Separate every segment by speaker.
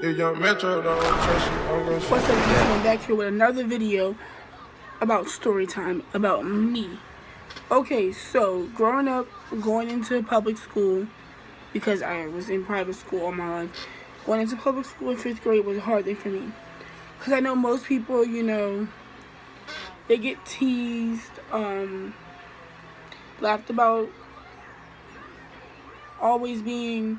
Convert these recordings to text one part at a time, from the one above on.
Speaker 1: If young Metro don't trust you, I'm gonna shoot.
Speaker 2: What's up, guys? I'm back here with another video about story time, about me. Okay, so growing up, going into public school, because I was in private school all my life, going into public school in 5th grade was a hard thing for me. Because I know most people, they get teased, laughed about, always being,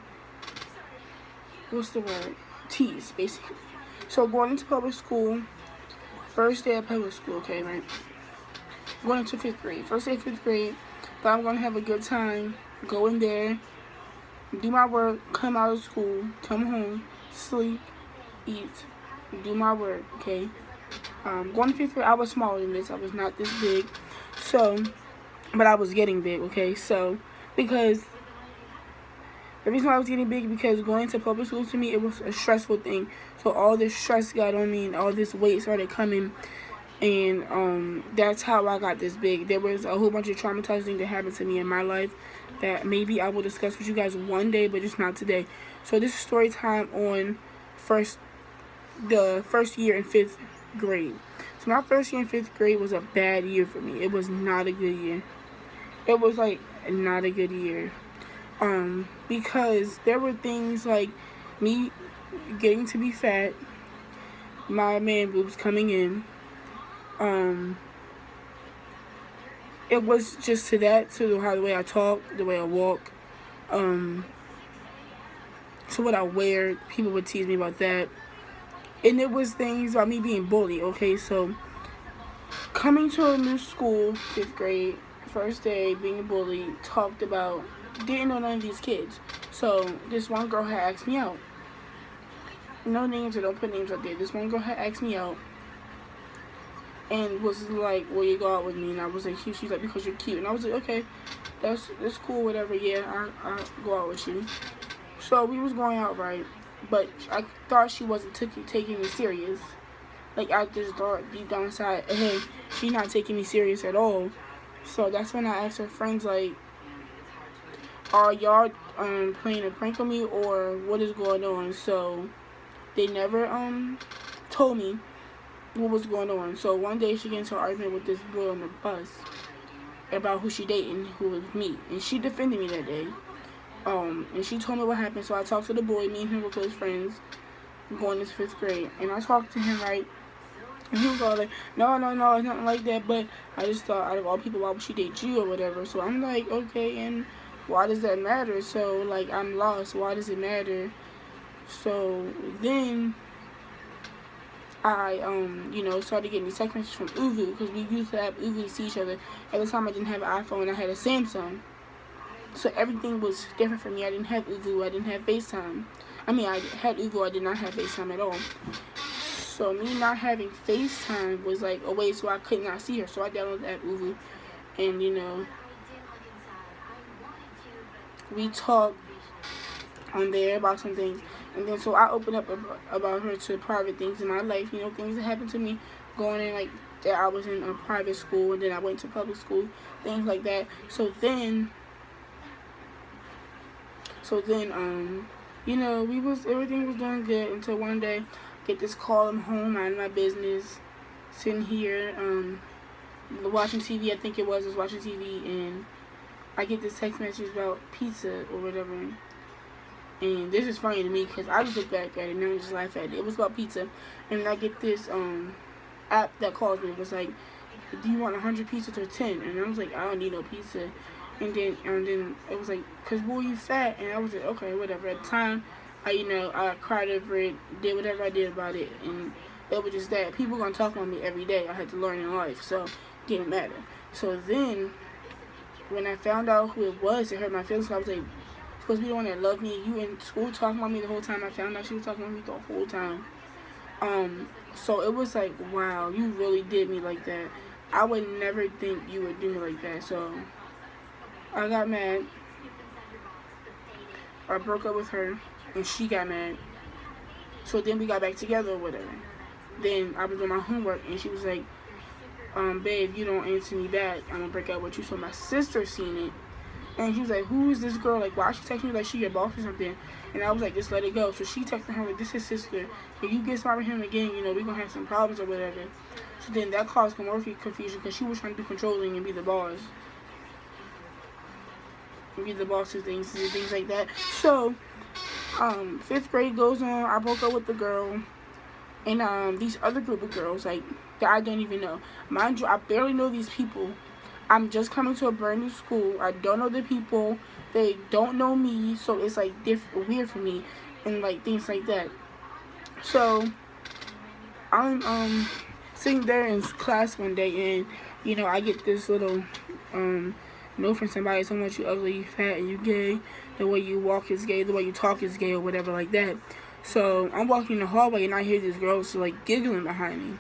Speaker 2: what's the word? Teased, basically. So going into public school, first day of public school, okay, right? Going into 5th grade. First day of 5th grade, thought I'm going to have a good time, go in there, do my work, come out of school, come home, sleep, eat, do my work, okay? Going to 5th grade, I was smaller than this. I was not this big. So, but I was getting big, okay? So, because the reason why I was getting big, because going to public school to me, it was a stressful thing. So all this stress got on me and all this weight started coming. And that's how I got this big. There was a whole bunch of traumatizing things that happened to me in my life that maybe I will discuss with you guys one day, but just not today. So this is story time on the first year in 5th grade. So my first year in 5th grade was a bad year for me. It was not a good year. It was like not a good year. Because there were things like me getting to be fat, my man boobs coming in. It was just to that, to the way I talk, the way I walk, to what I wear. People would tease me about that. And it was things about me being bullied, okay? So, coming to a new school, 5th grade, first day, being bullied, talked about, didn't know none of these kids. So, this one girl had asked me out. No names, or don't put names out there. This one girl had asked me out. And was like, will you go out with me? And I was like, she's like, because you're cute. And I was like, okay, that's cool, whatever. Yeah, I'll go out with you. So we was going out, right? But I thought she wasn't taking me serious. Like, I just thought deep down inside, hey, she's not taking me serious at all. So that's when I asked her friends, like, are y'all playing a prank on me, or what is going on? So they never told me what was going on. So one day she gets into an argument with this boy on the bus about who she dating, who was me, and she defended me that day. And she told me what happened. So I talked to the boy. Me and him were close friends going into 5th grade, and I talked to him, right, and he was all like, no, it's nothing like that, but I just thought, out of all people, why would she date you or whatever? So I'm like, okay, and why does that matter? So, like, I'm lost. Why does it matter? So then I, started getting these text messages from Uvu, because we used to have Uvu to see each other. At the time, I didn't have an iPhone. I had a Samsung. So everything was different for me. I didn't have Uvu. I didn't have FaceTime. I mean, I had Uvu. I did not have FaceTime at all. So me not having FaceTime was like a way so I could not see her. So I downloaded the app Uvu. And, we talked on there about some things. And then so I opened up about her to private things in my life, things that happened to me going in, like, that I was in a private school, and then I went to public school, things like that. So then, everything was doing good until one day, get this call. I'm home, minding my business, sitting here, watching TV, I was watching TV, and I get this text message about pizza or whatever. And this is funny to me because I just look back at it and I just laugh at it. It was about pizza. And I get this app that calls me. It was like, do you want 100 pizzas or 10? And I was like, I don't need no pizza. And then it was like, because, boy, you fat. And I was like, okay, whatever. At the time, I cried over it, did whatever I did about it. And it was just that. People going to talk on me every day. I had to learn in life. So it didn't matter. So then, when I found out who it was, it hurt my feelings. So I was like, supposed to be the one that loved me. You in school talking about me the whole time. I found out she was talking about me the whole time. So it was like, wow, you really did me like that. I would never think you would do me like that. So I got mad. I broke up with her, and she got mad. So then we got back together or whatever. Then I was doing my homework, and she was like, babe, you don't answer me back, I'm gonna break up with you. So my sister seen it. And she was like, who is this girl? Like, why she texting me like she your boss or something? And I was like, just let it go. So she texted her like, this is sister. If you get smart with him again, you know, we're going to have some problems or whatever. So then that caused more confusion because she was trying to be controlling and be the boss. And be the boss of things and things like that. So, 5th grade goes on. I broke up with the girl. And these other group of girls, like, that I don't even know. Mind you, I barely know these people. I'm just coming to a brand new school. I don't know the people. They don't know me. So it's like weird for me. And like things like that. So I'm sitting there in class one day and, you know, I get this little note from somebody, so much you ugly, you fat, and you gay. The way you walk is gay, the way you talk is gay, or whatever like that. So I'm walking in the hallway and I hear these girls like giggling behind me.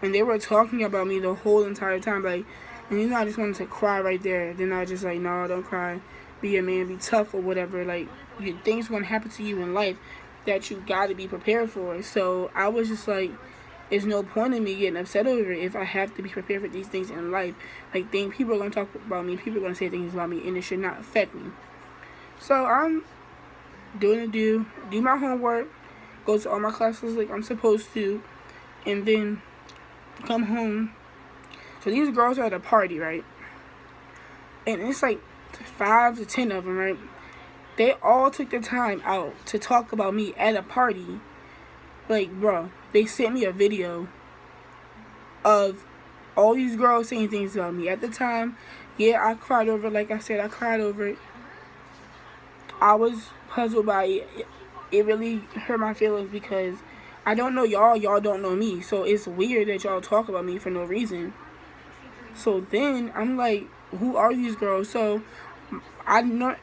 Speaker 2: And they were talking about me the whole entire time, like, and you know, I just wanted to cry right there. Then I was just like, no, don't cry. Be a man, be tough or whatever. Like, things going to happen to you in life that you got to be prepared for. So I was just like, there's no point in me getting upset over it if I have to be prepared for these things in life. Like, people are going to talk about me. People are going to say things about me, and it should not affect me. So I'm do my homework, go to all my classes like I'm supposed to, and then come home. So these girls are at a party, right? And it's like 5 to 10 of them, right? They all took the time out to talk about me at a party. Like, bro, they sent me a video of all these girls saying things about me. At the time, yeah, I cried over it. Like I said, I cried over it. I was puzzled by it. It really hurt my feelings because I don't know y'all don't know me. So it's weird that y'all talk about me for no reason. So then I'm like, who are these girls? So I'm not,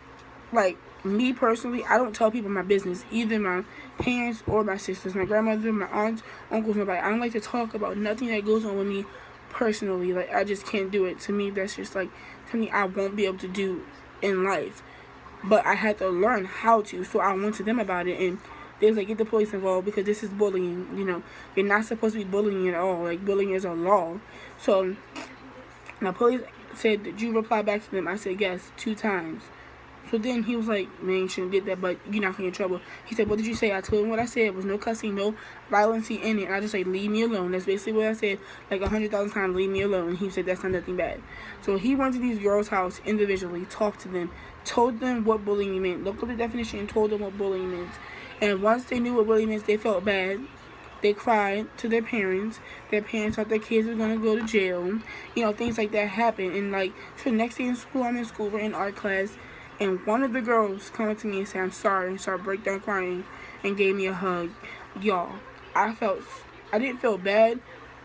Speaker 2: like, me personally, I don't tell people my business, either my parents or my sisters, my grandmother, my aunts, uncles, nobody. I don't like to talk about nothing that goes on with me personally. Like, I just can't do it. To me, that's just like something I won't be able to do in life. But I had to learn how to, so I went to them about it, and they was like, get the police involved because this is bullying. You know, you're not supposed to be bullying at all. Like, bullying is a law. So the police said, did you reply back to them? I said, yes, 2 times. So then he was like, man, you shouldn't get that, but you're not going to get in trouble. He said, what did you say? I told him what I said. It was no cussing, no violence in it. And I just like, leave me alone. That's basically what I said, like 100,000 times, leave me alone. And he said, that's not nothing bad. So he went to these girls' house individually, talked to them, told them what bullying meant, looked up the definition and told them what bullying meant. And once they knew what bullying meant, they felt bad. They cried to their parents. Their parents thought their kids were going to go to jail. You know, things like that happened. And, like, so the next day in school, I'm in school, we're in art class. And one of the girls came up to me and said, I'm sorry, and started break down crying and gave me a hug. Y'all, I didn't feel bad,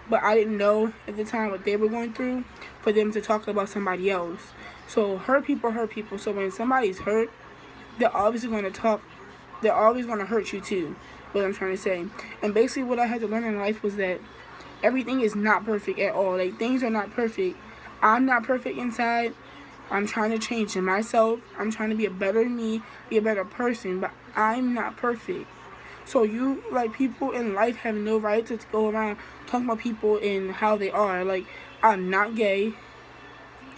Speaker 2: but I didn't know at the time what they were going through for them to talk about somebody else. So hurt people hurt people. So when somebody's hurt, they're obviously going to talk. They're always going to hurt you too, what I'm trying to say. And basically what I had to learn in life was that everything is not perfect at all. Like, things are not perfect. I'm not perfect inside. I'm trying to change myself. I'm trying to be a better me, be a better person, but I'm not perfect. So you, like, people in life have no right to go around talking about people and how they are. Like, I'm not gay.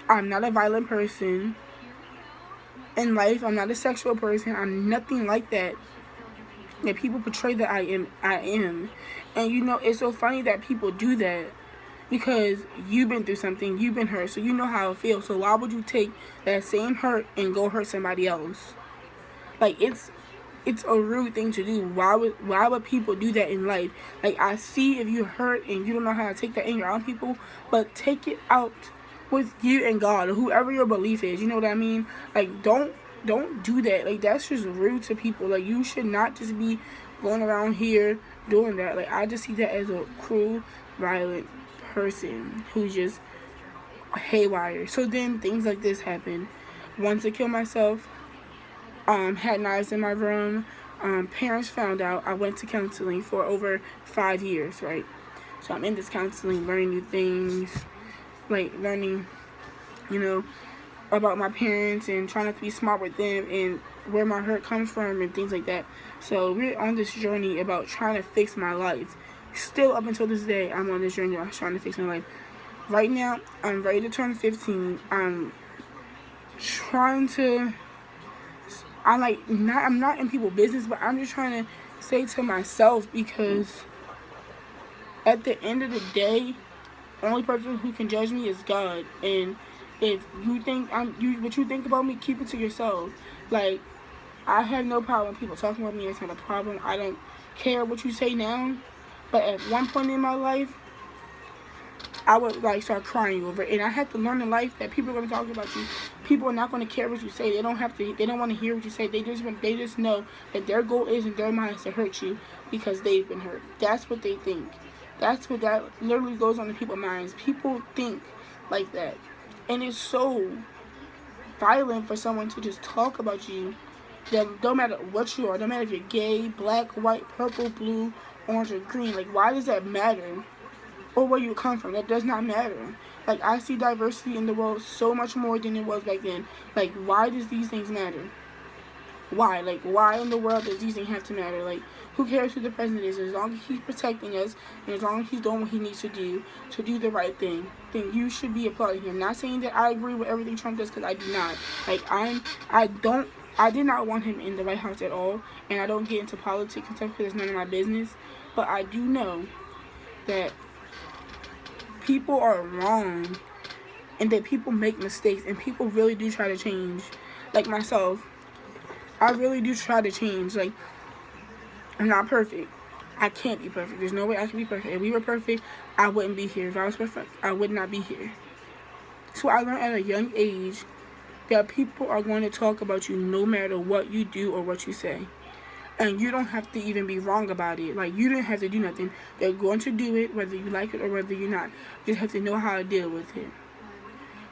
Speaker 2: I'm not a violent person. In life, I'm not a sexual person. I'm nothing like that. And people portray that I am. And, you know, it's so funny that people do that. Because you've been through something, you've been hurt, so you know how it feels. So why would you take that same hurt and go hurt somebody else? Like, it's a rude thing to do. Why would people do that in life? Like, I see if you're hurt and you don't know how to take that anger on people, but take it out with you and God or whoever your belief is. You know what I mean? Like, don't do that. Like, that's just rude to people. Like, you should not just be going around here doing that. Like, I just see that as a cruel, violent person who's just haywire. So then things like this happen. Wanted to kill myself. Had knives in my room. Parents found out. I went to counseling for over 5 years, right? So I'm in this counseling, learning new things, like learning, you know, about my parents and trying to be smart with them and where my hurt comes from and things like that. So we're on this journey about trying to fix my life. Still up until this day, I'm on this journey of trying to fix my life. Right now, I'm ready to turn 15. I'm trying to, I'm not in people's business, but I'm just trying to say to myself, because at the end of the day, the only person who can judge me is God. And if you think what you think about me, keep it to yourself. Like, I have no problem with people talking about me. It's not a problem. I don't care what you say now. But at one point in my life, I would like start crying over it. And I had to learn in life that people are going to talk about you. People are not going to care what you say. They don't have to. They don't want to hear what you say. They just know that their goal is in their minds to hurt you because they've been hurt. That's what they think. That literally goes on in people's minds. People think like that, and it's so violent for someone to just talk about you. That don't matter what you are. Don't matter if you're gay, black, white, purple, blue, orange, or green. Like, why does that matter? Or where you come from? That does not matter. Like, I see diversity in the world so much more than it was back then. Like, why does these things matter? Why? Like, why in the world does these things have to matter? Like, who cares who the president is? As long as he's protecting us, and as long as he's doing what he needs to do the right thing, then you should be applauding him. Not saying that I agree with everything Trump does, because I do not. Like, I did not want him in the White House at all, and I don't get into politics and stuff because it's none of my business. But I do know that people are wrong, and that people make mistakes, and people really do try to change. Like myself, I really do try to change. Like, I'm not perfect. I can't be perfect. There's no way I can be perfect. If we were perfect, I wouldn't be here. If I was perfect, I would not be here. So I learned at a young age that people are going to talk about you no matter what you do or what you say. And you don't have to even be wrong about it. Like, you didn't have to do nothing. They're going to do it, whether you like it or whether you're not. You just have to know how to deal with it.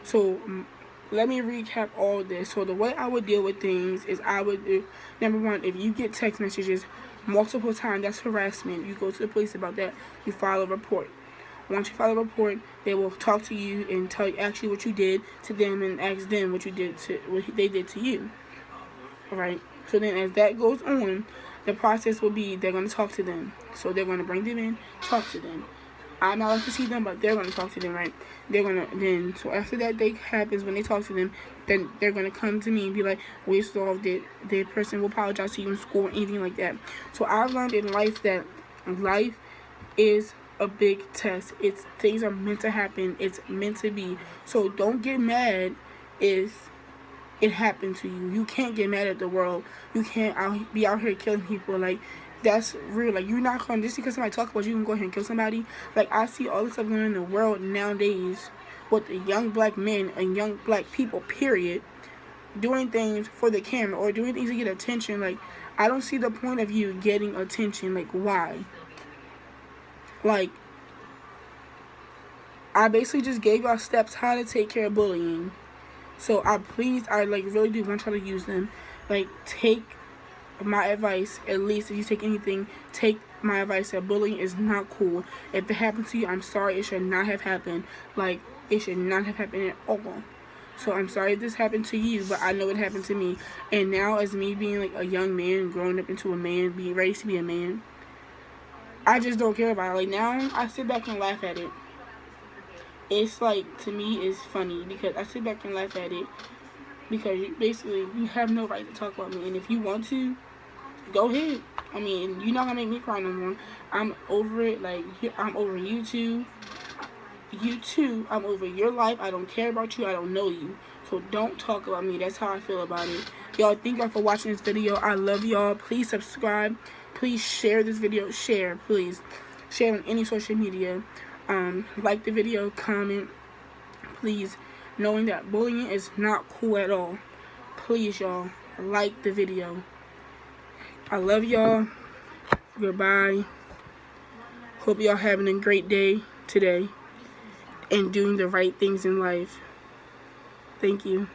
Speaker 2: So, let me recap all this. So, the way I would deal with things is I would do, number one, if you get text messages multiple times, that's harassment. You go to the police about that. You file a report. Once you file a report, they will talk to you and tell you actually what you did to them and ask them what they did to you. Alright? So then as that goes on, the process will be they're going to talk to them. So they're going to bring them in, talk to them. I'm not allowed to see them, but they're going to talk to them, right? They're going to then, so after that day happens, when they talk to them, then they're going to come to me and be like, we solved it. The person will apologize to you in school or anything like that. So I've learned in life that life is a big test. Things are meant to happen. It's meant to be. So don't get mad if it happened to you. You can't get mad at the world. You can't be out here killing people. Like, that's real. Like, you're not going to, just because somebody talk about you, you can go ahead and kill somebody. Like, I see all this stuff going on in the world nowadays with the young black men and young black people, period, doing things for the camera or doing things to get attention. Like, I don't see the point of you getting attention. Like, why? Like, I basically just gave y'all steps how to take care of bullying. So I like really do want y'all to use them. Like, take my advice. At least if you take anything, take my advice that bullying is not cool. If it happened to you, I'm sorry. It should not have happened. Like, it should not have happened at all. So I'm sorry if this happened to you, but I know it happened to me. And now, as me being like a young man, growing up into a man, being ready to be a man, I just don't care about it. Like, now I sit back and laugh at it. It's like, to me, it's funny because I sit back and laugh at it because you have no right to talk about me. And if you want to, go ahead. I mean, you're not gonna make me cry no more. I'm over it. Like, I'm over you too. You too. I'm over your life. I don't care about you. I don't know you. So don't talk about me. That's how I feel about it. Y'all, thank y'all for watching this video. I love y'all. Please subscribe. Please share this video. Share, please. Share on any social media. Like the video, comment, please, knowing that bullying is not cool at all. Please, y'all, like the video. I love y'all. Goodbye. Hope y'all having a great day today and doing the right things in life. Thank you.